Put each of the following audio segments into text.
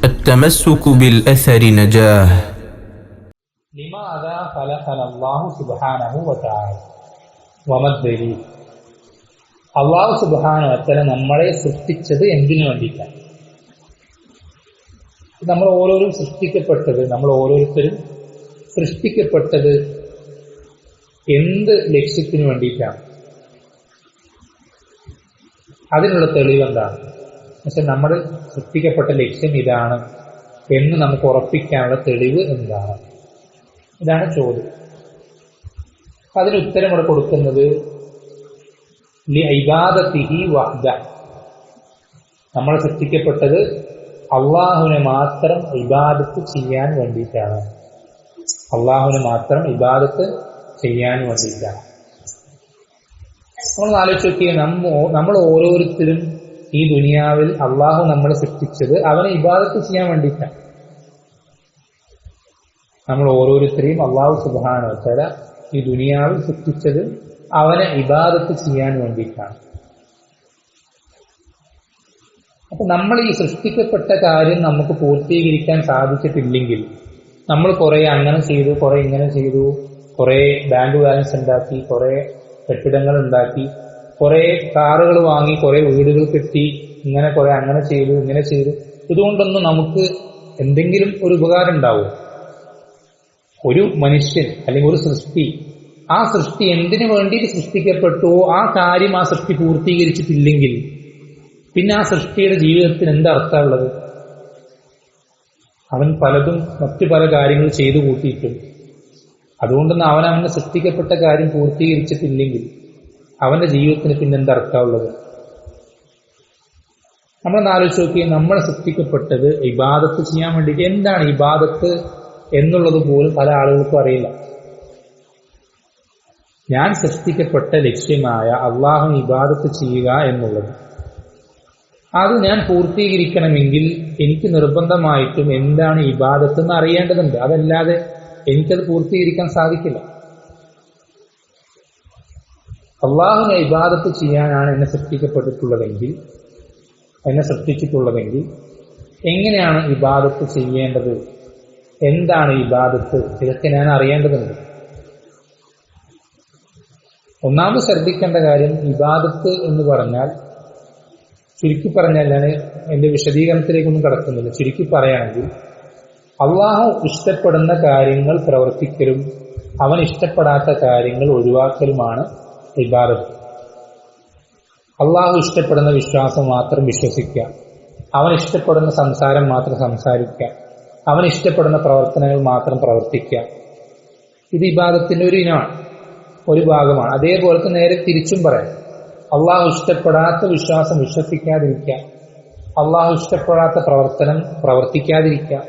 التمسك بالأثر نجاه. لماذا خلقنا الله سبحانه وتعالى وما الدليل? അള്ളാഹു സുബ്ഹാനഹു വ തആല നമ്മളെ സൃഷ്ടിച്ചത് എന്തിനു വേണ്ടിയിട്ടാണ്? നമ്മൾ ഓരോരുത്തരും സൃഷ്ടിക്കപ്പെട്ടത് എന്ത് ലക്ഷ്യത്തിന് വേണ്ടിയിട്ടാണ്? അതിനുള്ള തെളിവ് എന്താണ്? പക്ഷെ നമ്മൾ സൃഷ്ടിക്കപ്പെട്ട ലക്ഷ്യം ഇതാണ് എന്ന് നമുക്ക് ഉറപ്പിക്കാനുള്ള തെളിവ് എന്താണ്? ഇതാണ് ചോദ്യം. അതിന് ഉത്തരം ഇവിടെ കൊടുക്കുന്നത് ലിഇബാദത്തിഹി വഹ്ദ. നമ്മൾ സൃഷ്ടിക്കപ്പെട്ടത് അള്ളാഹുവിനെ മാത്രം ഇബാദത്ത് ചെയ്യാൻ വേണ്ടിയിട്ടാണ്. നമ്മൾ ആലോചിച്ച് നോക്കിയേ, നമ്മൾ ഓരോരുത്തരും ഈ ദുനിയാവിൽ അള്ളാഹു നമ്മളെ സൃഷ്ടിച്ചത് അവനെ ഇബാദത്ത് ചെയ്യാൻ വേണ്ടിയിട്ടാണ്. നമ്മൾ ഓരോരുത്തരെയും അള്ളാഹു സുബ്ഹാനഹു വ തആല ഈ ദുനിയാവിൽ സൃഷ്ടിച്ചത് അവനെ ഇബാദത്ത് ചെയ്യാൻ വേണ്ടിയിട്ടാണ്. അപ്പൊ നമ്മൾ ഈ സൃഷ്ടിക്കപ്പെട്ട കാര്യം നമുക്ക് പൂർത്തീകരിക്കാൻ സാധിച്ചിട്ടില്ലെങ്കിൽ, നമ്മൾ കുറെ അങ്ങനെ ചെയ്തു, കുറെ ഇങ്ങനെ ചെയ്തു, കുറെ ബാങ്ക് ബാലൻസ് ഉണ്ടാക്കി, കുറെ കെട്ടിടങ്ങൾ ഉണ്ടാക്കി, കുറെ കാറുകൾ വാങ്ങി, കുറെ വീടുകൾ കെട്ടി, ഇങ്ങനെ കുറെ അങ്ങനെ ചെയ്തു, ഇങ്ങനെ ചെയ്തു, ഇതുകൊണ്ടൊന്നും നമുക്ക് എന്തെങ്കിലും ഒരു ഉപകാരം ഉണ്ടാവും? ഒരു മനുഷ്യൻ അല്ലെങ്കിൽ ഒരു സൃഷ്ടി, ആ സൃഷ്ടി എന്തിനു വേണ്ടിയിട്ട് സൃഷ്ടിക്കപ്പെട്ടുവോ ആ കാര്യം ആ സൃഷ്ടി പൂർത്തീകരിച്ചിട്ടില്ലെങ്കിൽ പിന്നെ ആ സൃഷ്ടിയുടെ ജീവിതത്തിന് എന്തർത്ഥമുള്ളത്? അവൻ പലതും മറ്റു പല കാര്യങ്ങൾ ചെയ്തു കൂട്ടിയിട്ടും അതുകൊണ്ടൊന്നും അവനെ സൃഷ്ടിക്കപ്പെട്ട കാര്യം പൂർത്തീകരിച്ചിട്ടില്ലെങ്കിൽ അവന്റെ ജീവിതത്തിന് പിന്നെ എന്തർത്ഥമുള്ളത്? നമ്മളൊന്ന് ആലോചിച്ച് നോക്കി, നമ്മൾ സൃഷ്ടിക്കപ്പെട്ടത് ഇബാദത്ത് ചെയ്യാൻ വേണ്ടിയിട്ട്. എന്താണ് ഇബാദത്ത് എന്നുള്ളത് പോലും പല ആളുകൾക്കും അറിയില്ല. ഞാൻ സൃഷ്ടിക്കപ്പെട്ട ലക്ഷ്യമായ അള്ളാഹു ഇബാദത്ത് ചെയ്യുക എന്നുള്ളത്, അത് ഞാൻ പൂർത്തീകരിക്കണമെങ്കിൽ എനിക്ക് നിർബന്ധമായിട്ടും എന്താണ് ഇബാദത്ത് എന്ന് അറിയേണ്ടതുണ്ട്. അതല്ലാതെ എനിക്കത് പൂർത്തീകരിക്കാൻ സാധിക്കില്ല. അള്ളാഹുവിനെ ഇബാദത്ത് ചെയ്യാനാണ് എന്നെ സൃഷ്ടിച്ചിട്ടുള്ളതെങ്കിൽ എങ്ങനെയാണ് ഇബാദത്ത് ചെയ്യേണ്ടത്? എന്താണ് ഇബാദത്ത്? ഇതൊക്കെ ഞാൻ അറിയേണ്ടതുണ്ട്. ഒന്നാമത് ശ്രദ്ധിക്കേണ്ട കാര്യം, ഇബാദത്ത് എന്ന് പറഞ്ഞാൽ, ചുരുക്കി പറഞ്ഞാൽ, ഞാൻ എന്റെ വിശദീകരണത്തിലേക്കൊന്നും കടക്കുന്നില്ല, ചുരുക്കി പറയുകയാണെങ്കിൽ അള്ളാഹു ഇഷ്ടപ്പെടുന്ന കാര്യങ്ങൾ പ്രവർത്തിക്കലും അവൻ ഇഷ്ടപ്പെടാത്ത കാര്യങ്ങൾ ഒഴിവാക്കലുമാണ് ഇബാദത്ത്. അള്ളാഹു ഇഷ്ടപ്പെടുന്ന വിശ്വാസം മാത്രം വിശ്വസിക്കുക, അവൻ ഇഷ്ടപ്പെടുന്ന സംസാരം മാത്രം സംസാരിക്കുക, അവൻ ഇഷ്ടപ്പെടുന്ന പ്രവർത്തനങ്ങൾ മാത്രം പ്രവർത്തിക്കുക, ഇത് ഇബാദത്തിന്റെ ഒരു ഇനമാണ്, ഒരു ഭാഗമാണ്. അതേപോലെ തന്നെ നേരെ തിരിച്ചും പറയാം, അള്ളാഹു ഇഷ്ടപ്പെടാത്ത വിശ്വാസം വിശ്വസിക്കാതിരിക്കുക, അള്ളാഹു ഇഷ്ടപ്പെടാത്ത പ്രവർത്തനം പ്രവർത്തിക്കാതിരിക്കുക,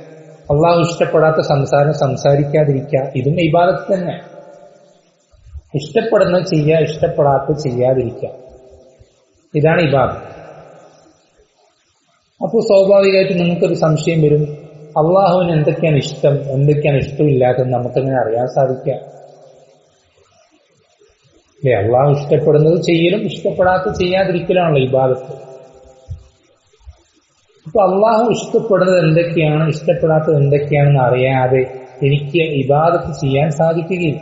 അള്ളാഹു ഇഷ്ടപ്പെടാത്ത സംസാരം സംസാരിക്കാതിരിക്കുക, ഇതും ഇബാദത്ത് തന്നെ. ഇഷ്ടപ്പെടുന്നത് ചെയ്യുക, ഇഷ്ടപ്പെടാത്ത ചെയ്യാതിരിക്കുക, ഇതാണ് ഇബാദത്ത്. അപ്പോൾ സ്വാഭാവികമായിട്ട് നിങ്ങൾക്കൊരു സംശയം വരും, അള്ളാഹുവിന് എന്തൊക്കെയാണ് ഇഷ്ടം, എന്തൊക്കെയാണ് ഇഷ്ടമില്ലാത്തതെന്ന് നമുക്കെങ്ങനെ അറിയാൻ സാധിക്കുക? അല്ലെ, അള്ളാഹു ഇഷ്ടപ്പെടുന്നത് ചെയ്യലും ഇഷ്ടപ്പെടാത്ത ചെയ്യാതിരിക്കലാണല്ലോ ഇബാദത്ത്. അപ്പൊ അള്ളാഹു ഇഷ്ടപ്പെടുന്നത് എന്തൊക്കെയാണ്, ഇഷ്ടപ്പെടാത്തത് എന്തൊക്കെയാണെന്ന് അറിയാതെ എനിക്ക് ഇബാദത്ത് ചെയ്യാൻ സാധിക്കുകയില്ല.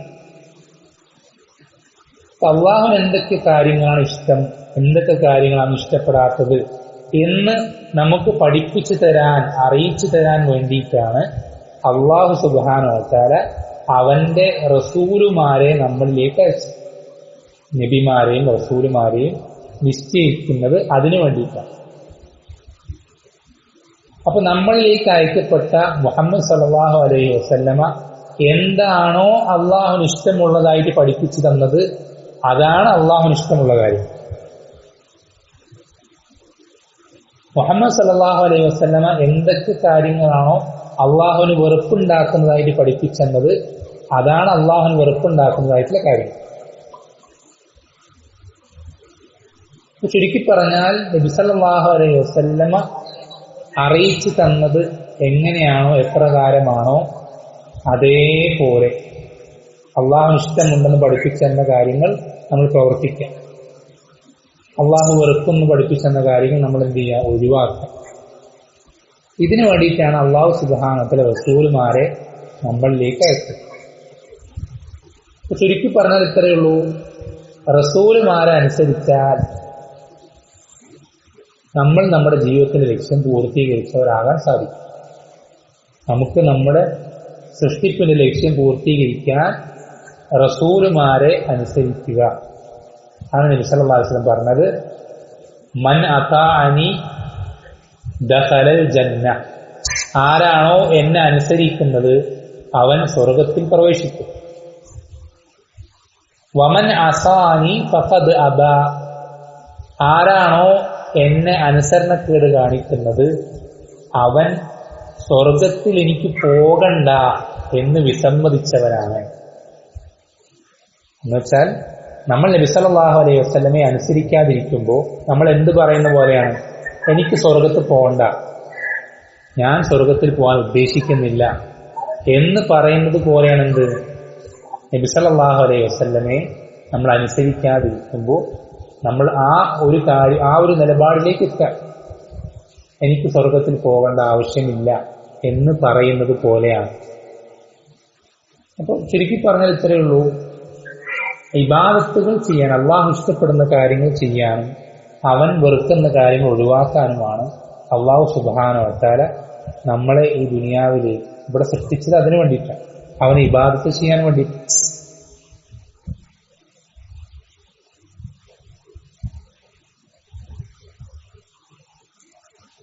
അപ്പൊ അള്ളാഹുവിന് എന്തൊക്കെ കാര്യങ്ങളാണ് ഇഷ്ടം, എന്തൊക്കെ കാര്യങ്ങളാണ് ഇഷ്ടപ്പെടാത്തത് എന്ന് നമുക്ക് പഠിപ്പിച്ചു തരാൻ, അറിയിച്ചു തരാൻ വേണ്ടിയിട്ടാണ് അള്ളാഹു സുബ്ഹാനഹു വ തആല അവന്റെ റസൂലുമാരെ നമ്മളിലേക്ക് അയച്ചു. നബിമാരെയും റസൂലുമാരെയും നിശ്ചയിക്കുന്നത് അതിനു വേണ്ടിയിട്ടാണ്. അപ്പൊ നമ്മളിലേക്ക് അയക്കപ്പെട്ട മുഹമ്മദ് സല്ലല്ലാഹു അലൈഹി വസല്ലമ എന്താണോ അള്ളാഹുവിന് ഇഷ്ടമുള്ളതായിട്ട് പഠിപ്പിച്ചു തന്നത്, അതാണ് അള്ളാഹുവിന് ഇഷ്ടമുള്ള കാര്യം. മുഹമ്മദ് സല്ലല്ലാഹു അലൈഹി വസല്ലമ എന്തൊക്കെ കാര്യങ്ങളാണോ അള്ളാഹുവിന് വെറുപ്പുണ്ടാക്കുന്നതായിട്ട് പഠിപ്പിച്ചെന്നത്, അതാണ് അള്ളാഹുവിന് വെറുപ്പുണ്ടാക്കുന്നതായിട്ടുള്ള കാര്യം. ചുരുക്കി പറഞ്ഞാൽ നബി സല്ലല്ലാഹു അലൈഹി വസല്ലമ അറിയിച്ചു തന്നത് എങ്ങനെയാണോ, എപ്രകാരമാണോ, അതേപോലെ അള്ളാഹു ഇഷ്ടമുണ്ടെന്ന് പഠിപ്പിച്ചെന്ന കാര്യങ്ങൾ നമ്മൾ പ്രവർത്തിക്കാം. അള്ളാഹു വെറുപ്പെന്ന് പഠിപ്പിച്ചെന്ന കാര്യങ്ങൾ നമ്മൾ എന്ത് ചെയ്യുക, ഒഴിവാക്കാം. ഇതിനു വേണ്ടിയിട്ടാണ് അള്ളാഹു സുബ്ഹാനഹു വ തആല റസൂലുമാരെ നമ്മളിലേക്ക് അയച്ചത്. ചുരുക്കി പറഞ്ഞാൽ ഇത്രയേ ഉള്ളൂ, റസൂലുമാരെ അനുസരിച്ചാൽ നമ്മൾ നമ്മുടെ ജീവിതത്തിന്റെ ലക്ഷ്യം പൂർത്തീകരിച്ചവരാകാൻ സാധിക്കും. നമുക്ക് നമ്മുടെ സൃഷ്ടിപ്പിന്റെ ലക്ഷ്യം പൂർത്തീകരിക്കാൻ റസൂലുമാരെ അനുസരിക്കുക. ആണ് നബി സല്ലല്ലാഹു അലൈഹി വസല്ലം പറഞ്ഞത്, മൻ അതാഅനി ദഖലൽ ജന്ന. ആരാണോ എന്നെ അനുസരിക്കുന്നത് അവൻ സ്വർഗത്തിൽ പ്രവേശിക്കും. വമൻ അസാനി ഫഖദ് അബാ. ആരാണോ എന്നെ അനുസരണക്കേട് കാണിക്കുന്നത് അവൻ സ്വർഗത്തിൽ എനിക്ക് പോകണ്ട എന്ന് വിസമ്മതിച്ചവനാണ്. എന്നുവെച്ചാൽ നമ്മൾ നബി സല്ലല്ലാഹു അലൈഹി വസല്ലമയെ അനുസരിക്കാതിരിക്കുമ്പോൾ നമ്മൾ എന്ത് പറയുന്ന പോലെയാണ്? എനിക്ക് സ്വർഗത്തിൽ പോകണ്ട, ഞാൻ സ്വർഗത്തിൽ പോകാൻ ഉദ്ദേശിക്കുന്നില്ല എന്ന് പറയുന്നത് പോലെയാണ് എന്ത്? നബി സല്ലല്ലാഹു അലൈഹി വസല്ലമയെ നമ്മൾ അനുസരിക്കാതിരിക്കുമ്പോൾ നമ്മൾ ആ ഒരു നിലപാടിലേക്ക് എത്താം. എനിക്ക് സ്വർഗത്തിൽ പോകേണ്ട ആവശ്യമില്ല എന്ന് പറയുന്നത് പോലെയാണ്. അപ്പൊ ചുരുക്കി പറഞ്ഞാൽ ഇത്രയേ ഉള്ളൂ, ഇബാദത്തുകൾ ചെയ്യാൻ, അള്ളാഹു ഇഷ്ടപ്പെടുന്ന കാര്യങ്ങൾ ചെയ്യാനും അവൻ വെറുക്കുന്ന കാര്യങ്ങൾ ഒഴിവാക്കാനുമാണ് അള്ളാഹു സുബ്ഹാനഹു വ തആല നമ്മളെ ഈ ദുനിയാവിൽ ഇവിടെ സൃഷ്ടിച്ചത്. അതിനു വേണ്ടിയിട്ടാണ്, അവനെ ഇബാദത്ത് ചെയ്യാൻ വേണ്ടിയിട്ട്.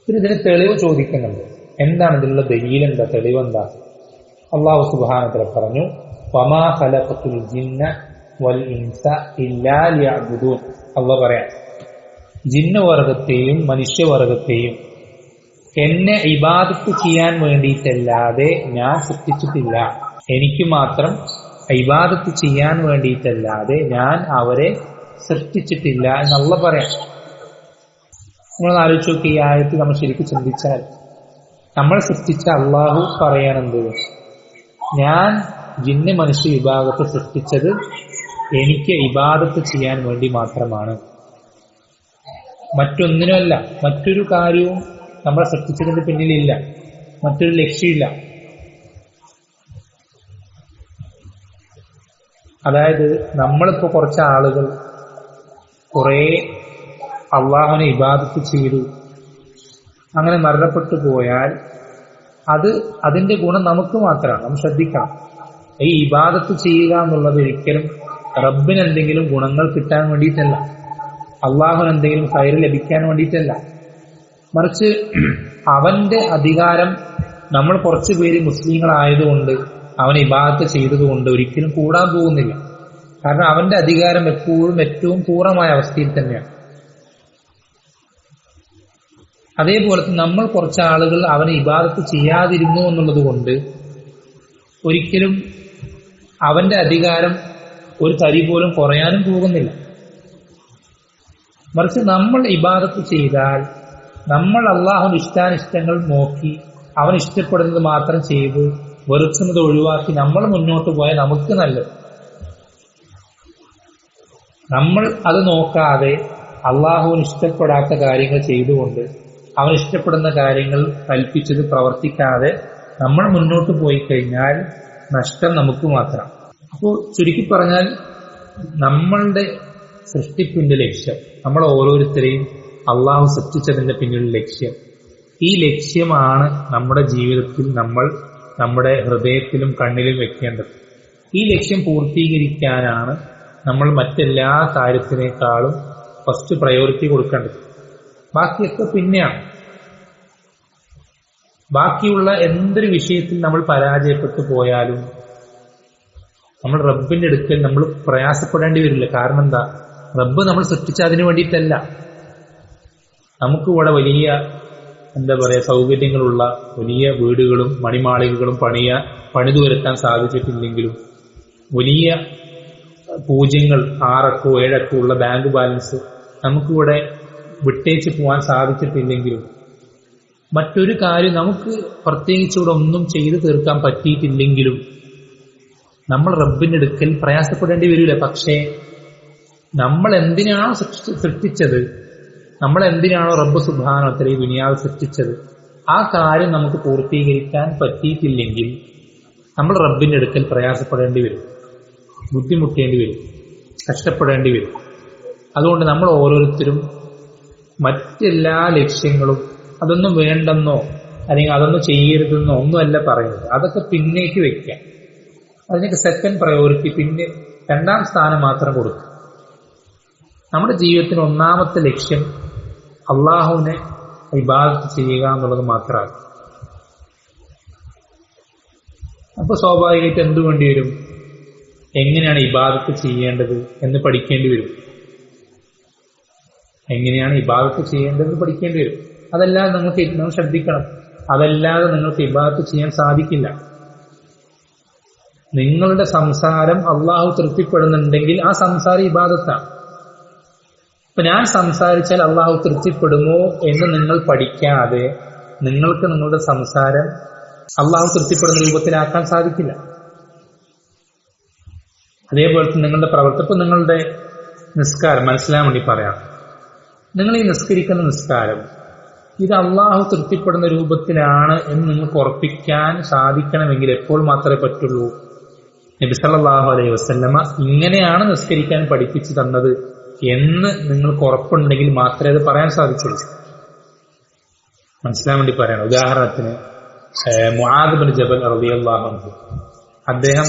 പിന്നെ ഇതിന് തെളിവ് ചോദിക്കുന്നുണ്ട്. എന്താണ് ഇതിലുള്ള ദലീലെന്താ, തെളിവെന്താ? അള്ളാഹു സുബ്ഹാനഹു വ തആല പറഞ്ഞു, വമാ ഖലഖതുൽ ജിന്ന വൽ ഇൻസ ഇല്ലാ ലിയഅ്ബുദൂൻ. അള്ളാഹു പറയാം, ജിന്നവർഗത്തെയും മനുഷ്യവർഗത്തെയും എന്നെ ഇബാദത്ത് ചെയ്യാൻ വേണ്ടിയിട്ടല്ലാതെ ഞാൻ സൃഷ്ടിച്ചിട്ടില്ല. എനിക്ക് മാത്രം ഇബാദത്ത് ചെയ്യാൻ വേണ്ടിയിട്ടല്ലാതെ ഞാൻ അവരെ സൃഷ്ടിച്ചിട്ടില്ല എന്നുള്ള പറയാം. നമ്മൾ ആലോചിച്ച് നോക്കി, ഈ ആയത്ത് നമ്മൾ ശരിക്കും ചിന്തിച്ചാൽ നമ്മൾ സൃഷ്ടിച്ച അള്ളാഹു പറയാനെന്ത്? ഞാൻ ജിന്ന് മനുഷ്യ വിഭാഗത്തെ സൃഷ്ടിച്ചത് എനിക്ക് ഇബാദത്ത് ചെയ്യാൻ വേണ്ടി മാത്രമാണ്, മറ്റൊന്നിനുമല്ല. മറ്റൊരു കാര്യവും നമ്മളെ സൃഷ്ടിച്ചതിന്റെ പിന്നിലില്ല, മറ്റൊരു ലക്ഷ്യമില്ല. അതായത് നമ്മളിപ്പോ കുറച്ച് ആളുകൾ കുറെ അള്ളാഹുവിനെ ഇബാദത്ത് ചെയ്തു, അങ്ങനെ മരണപ്പെട്ടു പോയാൽ അതിന്റെ ഗുണം നമുക്ക് മാത്രമാണ്. നമ്മൾ ശ്രദ്ധിക്കണം, ഈ ഇബാദത്ത് ചെയ്യുക എന്നുള്ളത് ഒരിക്കലും റബ്ബിന് എന്തെങ്കിലും ഗുണങ്ങൾ കിട്ടാൻ വേണ്ടിയിട്ടല്ല, അള്ളാഹുവിന് എന്തെങ്കിലും ഖൈർ ലഭിക്കാൻ വേണ്ടിയിട്ടല്ല. മറിച്ച് അവന്റെ അധികാരം നമ്മൾ കുറച്ചു പേര് മുസ്ലിങ്ങളായതുകൊണ്ട് അവൻ ഇബാദത്ത് ചെയ്തതുകൊണ്ട് ഒരിക്കലും കൂടാൻ പോകുന്നില്ല. കാരണം അവന്റെ അധികാരം എപ്പോഴും ഏറ്റവും പൂർണ്ണമായ അവസ്ഥയിൽ തന്നെയാണ്. അതേപോലെ നമ്മൾ കുറച്ച് ആളുകൾ അവനെ ഇബാദത്ത് ചെയ്യാതിരുന്നു എന്നുള്ളത് കൊണ്ട് ഒരിക്കലും അവന്റെ അധികാരം ഒരു തരി പോലും കുറയാനും പോകുന്നില്ല. മറിച്ച് നമ്മൾ ഇബാദത്ത് ചെയ്താൽ നമ്മൾ അള്ളാഹുവിന്റെ ഇഷ്ടാനിഷ്ടങ്ങൾ നോക്കി അവൻ ഇഷ്ടപ്പെടുന്നത് മാത്രം ചെയ്ത് വെറുക്കുന്നത് ഒഴിവാക്കി നമ്മൾ മുന്നോട്ട് പോയാൽ നമുക്ക് നല്ലത്. നമ്മൾ അത് നോക്കാതെ അള്ളാഹുവിന് ഇഷ്ടപ്പെടാത്ത കാര്യങ്ങൾ ചെയ്തുകൊണ്ട് അവൻ ഇഷ്ടപ്പെടുന്ന കാര്യങ്ങൾ കൽപ്പിച്ചത് പ്രവർത്തിക്കാതെ നമ്മൾ മുന്നോട്ട് പോയി കഴിഞ്ഞാൽ നഷ്ടം നമുക്ക് മാത്രം. അപ്പോൾ ചുരുക്കി പറഞ്ഞാൽ നമ്മളുടെ സൃഷ്ടിപ്പിന്റെ ലക്ഷ്യം, നമ്മൾ ഓരോരുത്തരെയും അള്ളാഹു സൃഷ്ടിച്ചതിന്റെ പിന്നിലുള്ള ലക്ഷ്യം, ഈ ലക്ഷ്യമാണ് നമ്മുടെ ജീവിതത്തിൽ നമ്മൾ നമ്മുടെ ഹൃദയത്തിലും കണ്ണിലും വെക്കേണ്ടത്. ഈ ലക്ഷ്യം പൂർത്തീകരിക്കാനാണ് നമ്മൾ മറ്റെല്ലാ കാര്യത്തിനേക്കാളും ഫസ്റ്റ് പ്രയോറിറ്റി കൊടുക്കേണ്ടത്. ബാക്കിയൊക്കെ പിന്നെയാണ്. ബാക്കിയുള്ള എന്തൊരു വിഷയത്തിൽ നമ്മൾ പരാജയപ്പെട്ടു പോയാലും നമ്മൾ റബ്ബിന്റെ അടുക്കൽ നമ്മൾ പ്രയാസപ്പെടേണ്ടി വരില്ല. കാരണം എന്താ? റബ്ബ് നമ്മൾ സൃഷ്ടിച്ച അതിനു വേണ്ടിയിട്ടല്ല. നമുക്ക് ഇവിടെ വലിയ സൗകര്യങ്ങളുള്ള വലിയ വീടുകളും മണിമാളികകളും പണിതു വരുത്താൻ സാധിച്ചിട്ടില്ലെങ്കിലും, വലിയ 0 6 7 ഉള്ള ബാങ്ക് ബാലൻസ് നമുക്കിവിടെ വിട്ടേച്ച് പോകാൻ സാധിച്ചിട്ടില്ലെങ്കിലും, മറ്റൊരു കാര്യം നമുക്ക് പ്രത്യേകിച്ച് ഇവിടെ ഒന്നും ചെയ്തു തീർക്കാൻ പറ്റിയിട്ടില്ലെങ്കിലും നമ്മൾ റബ്ബിന്റെ അടുക്കൽ പ്രയാസപ്പെടേണ്ടി വരില്ല. പക്ഷേ നമ്മൾ എന്തിനാണോ സൃഷ്ടിച്ചത്, നമ്മൾ എന്തിനാണോ റബ്ബ് സുബ്ഹാനഹു വ തആല ഈ ദുനിയാവ് സൃഷ്ടിച്ചത്, ആ കാര്യം നമുക്ക് പൂർത്തീകരിക്കാൻ പറ്റിയിട്ടില്ലെങ്കിൽ നമ്മൾ റബ്ബിന്റെ അടുക്കൽ പ്രയാസപ്പെടേണ്ടി വരും, ബുദ്ധിമുട്ടേണ്ടി വരും, കഷ്ടപ്പെടേണ്ടി വരും. അതുകൊണ്ട് നമ്മൾ ഓരോരുത്തരും മറ്റെല്ലാ ലക്ഷ്യങ്ങളും അതൊന്നും വേണ്ടെന്നോ അല്ലെങ്കിൽ അതൊന്നും ചെയ്യരുതെന്നോ ഒന്നുമല്ല പറയുന്നത്. അതൊക്കെ പിന്നേക്ക് വെക്കാം, അതിനൊക്കെ സെക്കൻഡ് പ്രയോറിറ്റി, പിന്നെ രണ്ടാം സ്ഥാനം മാത്രം കൊടുക്കും. നമ്മുടെ ജീവിതത്തിന് ഒന്നാമത്തെ ലക്ഷ്യം അള്ളാഹുവിനെ ഇബാദത്ത് ചെയ്യുക എന്നുള്ളത് മാത്രമാണ്. അപ്പൊ സ്വാഭാവികമായിട്ട് എന്തു വേണ്ടി വരും? എങ്ങനെയാണ് ഇബാദത്ത് ചെയ്യേണ്ടത് എന്ന് പഠിക്കേണ്ടി വരും. എങ്ങനെയാണ് ഇബാദത്ത് ചെയ്യേണ്ടതെന്ന് പഠിക്കേണ്ടി വരും. അതല്ലാതെ നിങ്ങൾ ശ്രദ്ധിക്കണം, അതല്ലാതെ നിങ്ങൾക്ക് ഇബാദത്ത് ചെയ്യാൻ സാധിക്കില്ല. നിങ്ങളുടെ സംസാരം അള്ളാഹു തൃപ്തിപ്പെടുന്നുണ്ടെങ്കിൽ ആ സംസാരം ഇബാദത്താണ്. ഇപ്പൊ ഞാൻ സംസാരിച്ചാൽ അള്ളാഹു തൃപ്തിപ്പെടുമോ എന്ന് നിങ്ങൾ പഠിക്കാതെ നിങ്ങൾക്ക് നിങ്ങളുടെ സംസാരം അള്ളാഹു തൃപ്തിപ്പെടുന്ന രൂപത്തിലാക്കാൻ സാധിക്കില്ല. അതേപോലെ തന്നെ നിങ്ങളുടെ പ്രവർത്തനം, ഇപ്പൊ നിങ്ങളുടെ നിസ്കാരം മനസ്സിലാൻ വേണ്ടി പറയാം. നിങ്ങൾ ഈ നിസ്കരിക്കുന്ന നിസ്കാരം ഇത് അള്ളാഹു തൃപ്തിപ്പെടുന്ന രൂപത്തിലാണ് എന്ന് നിങ്ങൾക്ക് ഉറപ്പിക്കാൻ സാധിക്കണമെങ്കിൽ എപ്പോൾ മാത്രമേ പറ്റുള്ളൂ? നബി സല്ലല്ലാഹു അലൈഹി വസല്ലമ ഇങ്ങനെയാണ് നിസ്കരിക്കാൻ പഠിപ്പിച്ചു തന്നത് എന്ന് നിങ്ങൾക്ക് ഉറപ്പുണ്ടെങ്കിൽ മാത്രമേ അത് പറയാൻ സാധിച്ചുള്ളൂ. മനസ്സിലാൻ വേണ്ടി പറയണം. ഉദാഹരണത്തിന് മുആദ് ബിൻ ജബൽ റളിയല്ലാഹു അൻഹു, അദ്ദേഹം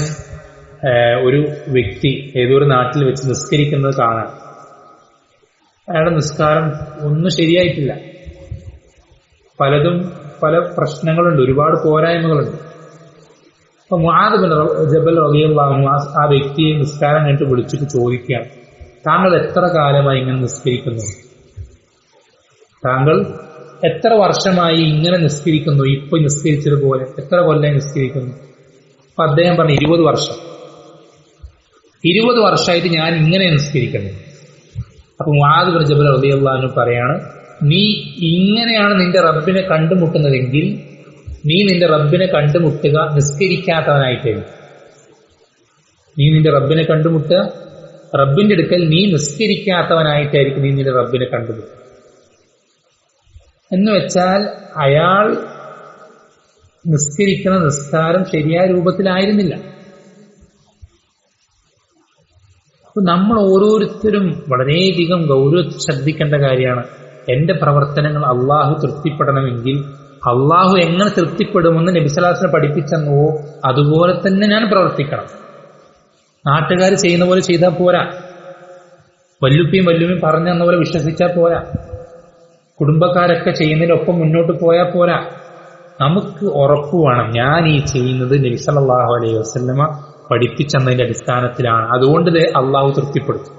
ഒരു വ്യക്തി ഏതൊരു നാട്ടിൽ വെച്ച് നിസ്കരിക്കുന്നത് കാണാൻ. അയാളുടെ നിസ്കാരം ഒന്നും ശരിയായിട്ടില്ല, പല പ്രശ്നങ്ങളുണ്ട്, ഒരുപാട് പോരായ്മകളുണ്ട്. അപ്പൊ മുആദ് ബിൻ ജബൽ റളിയല്ലാഹു അൻഹു ആ വ്യക്തിയെ നിസ്കാരം കഴിഞ്ഞിട്ട് വിളിച്ചിട്ട് ചോദിക്കുകയാണ്, താങ്കൾ എത്ര കാലമായി ഇങ്ങനെ നിസ്കരിക്കുന്നു? താങ്കൾ എത്ര വർഷമായി ഇങ്ങനെ നിസ്കരിക്കുന്നു? ഇപ്പൊ നിസ്കരിച്ചതുപോലെ എത്ര കൊല്ലം നിസ്കരിക്കുന്നു? അപ്പൊ അദ്ദേഹം പറഞ്ഞു 20 വർഷം. 20 വർഷമായിട്ട് ഞാൻ ഇങ്ങനെ നിസ്കരിക്കുന്നു. അപ്പൊ മുആദ് ബിൻ ജബൽ റളിയല്ലാഹു അൻഹു പറയാണ്, നീ ഇങ്ങനെയാണ് നിന്റെ റബ്ബിനെ കണ്ടുമുട്ടുന്നതെങ്കിൽ നീ നിന്റെ റബ്ബിനെ കണ്ടുമുട്ടുക നിസ്കരിക്കാത്തവനായിട്ടായിരിക്കും. നീ നിന്റെ റബ്ബിനെ കണ്ടുമുട്ടുക, റബ്ബിന്റെ അടുക്കൽ നീ നിസ്കരിക്കാത്തവനായിട്ടായിരിക്കും നീ നിന്റെ റബ്ബിനെ കണ്ടുമുട്ടുക. എന്ന് വെച്ചാൽ അയാൾ നിസ്കരിക്കുന്ന നിസ്കാരം ശരിയായ രൂപത്തിലായിരുന്നില്ല. അപ്പൊ നമ്മൾ ഓരോരുത്തരും വളരെയധികം ഗൗരവത്തിൽ ശ്രദ്ധിക്കേണ്ട കാര്യമാണ്. എന്റെ പ്രവർത്തനങ്ങൾ അള്ളാഹു തൃപ്തിപ്പെടണമെങ്കിൽ അള്ളാഹു എങ്ങനെ തൃപ്തിപ്പെടുമെന്ന് നബി സല്ലല്ലാഹു അലൈഹി വസല്ലം പഠിപ്പിച്ചെന്നുവോ അതുപോലെ തന്നെ ഞാൻ പ്രവർത്തിക്കണം. നാട്ടുകാർ ചെയ്യുന്ന പോലെ ചെയ്താൽ പോരാ, വല്ലുപ്പിയും പറഞ്ഞു തന്ന പോലെ വിശ്വസിച്ചാൽ പോരാ, കുടുംബക്കാരൊക്കെ ചെയ്യുന്നതിനൊപ്പം മുന്നോട്ട് പോയാൽ പോരാ. നമുക്ക് ഉറപ്പ് വേണം, ഞാൻ ഈ ചെയ്യുന്നത് നബി സല്ലല്ലാഹു അലൈഹി വസല്ലമ പഠിപ്പിച്ചെന്നതിന്റെ അടിസ്ഥാനത്തിലാണ്, അതുകൊണ്ട് അള്ളാഹു തൃപ്തിപ്പെടുത്തും.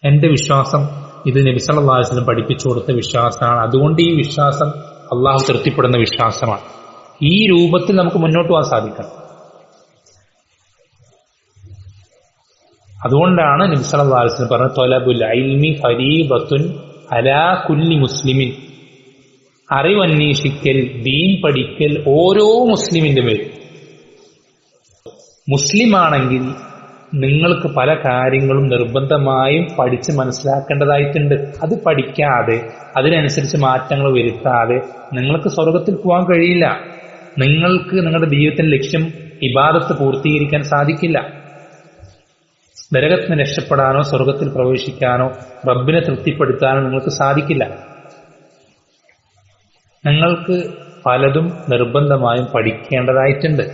എന്റെ വിശ്വാസം ഇത് നബി സല്ലല്ലാഹു അലൈഹി വസല്ലം പഠിപ്പിച്ചു കൊടുത്ത വിശ്വാസമാണ്, അതുകൊണ്ട് ഈ വിശ്വാസം അള്ളാഹു തൃപ്തിപ്പെടുന്ന വിശ്വാസമാണ്. ഈ രൂപത്തിൽ നമുക്ക് മുന്നോട്ട് പോകാൻ സാധിക്കണം. അതുകൊണ്ടാണ് നബി സല്ലല്ലാഹു അലൈഹി വസല്ലം പറഞ്ഞത്, ത്വലബുൽ ഇൽമി ഫരീദത്തുൻ അലാ കുല്ലി മുസ്ലിമിൻ. അറിവന്വേഷിക്കൽ, ദീൻ പഠിക്കൽ ഓരോ മുസ്ലിമിന്റെ മേൽ. മുസ്ലിമാണെങ്കിൽ നിങ്ങൾക്ക് പല കാര്യങ്ങളും നിർബന്ധമായും പഠിച്ച് മനസ്സിലാക്കേണ്ടതായിട്ടുണ്ട്. അത് പഠിക്കാതെ അതിനനുസരിച്ച് മാറ്റങ്ങൾ വരുത്താതെ നിങ്ങൾക്ക് സ്വർഗത്തിൽ പോകാൻ കഴിയില്ല. നിങ്ങൾക്ക് നിങ്ങളുടെ ജീവിതത്തിന്റെ ലക്ഷ്യം ഇബാദത്ത് പൂർത്തീകരിക്കാൻ സാധിക്കില്ല. നരകത്തിന് രക്ഷപ്പെടാനോ സ്വർഗത്തിൽ പ്രവേശിക്കാനോ റബ്ബിനെ തൃപ്തിപ്പെടുത്താനോ നിങ്ങൾക്ക് സാധിക്കില്ല. നിങ്ങൾക്ക് പലതും നിർബന്ധമായും പഠിക്കേണ്ടതായിട്ടുണ്ട്.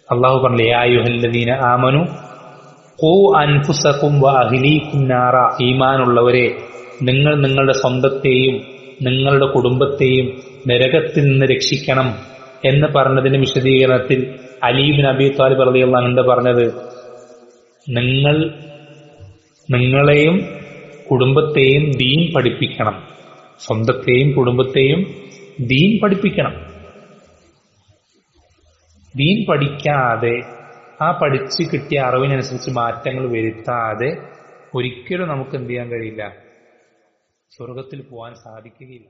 അള്ളാഹു പറഞ്ഞു, യാ അയ്യുഹല്ലദീന ആമനു ഖൂ അൻഫുസകും വഅഹ്ലീകും നാറ. ഈമാനുള്ളവരെ, നിങ്ങൾ നിങ്ങളുടെ സ്വന്തത്തെയും നിങ്ങളുടെ കുടുംബത്തെയും നരകത്തിൽ നിന്ന് രക്ഷിക്കണം എന്ന് പറഞ്ഞതിന്റെ വിശദീകരണത്തിൽ അലി ഇബ്നു അബീ ത്വാലിബ് റളിയല്ലാഹു അൻഹു പറഞ്ഞത്, നിങ്ങളെയും കുടുംബത്തെയും ദീൻ പഠിപ്പിക്കണം. സ്വന്തത്തെയും കുടുംബത്തെയും ദീൻ പഠിപ്പിക്കണം. ദീൻ പഠിക്കാതെ ആ പഠിച്ച് കിട്ടിയ അറിവിനനുസരിച്ച് മാറ്റങ്ങൾ വരുത്താതെ ഒരിക്കലും നമുക്ക് എന്ത് ചെയ്യാൻ കഴിയില്ല, സ്വർഗത്തിൽ പോകാൻ സാധിക്കുകയില്ല.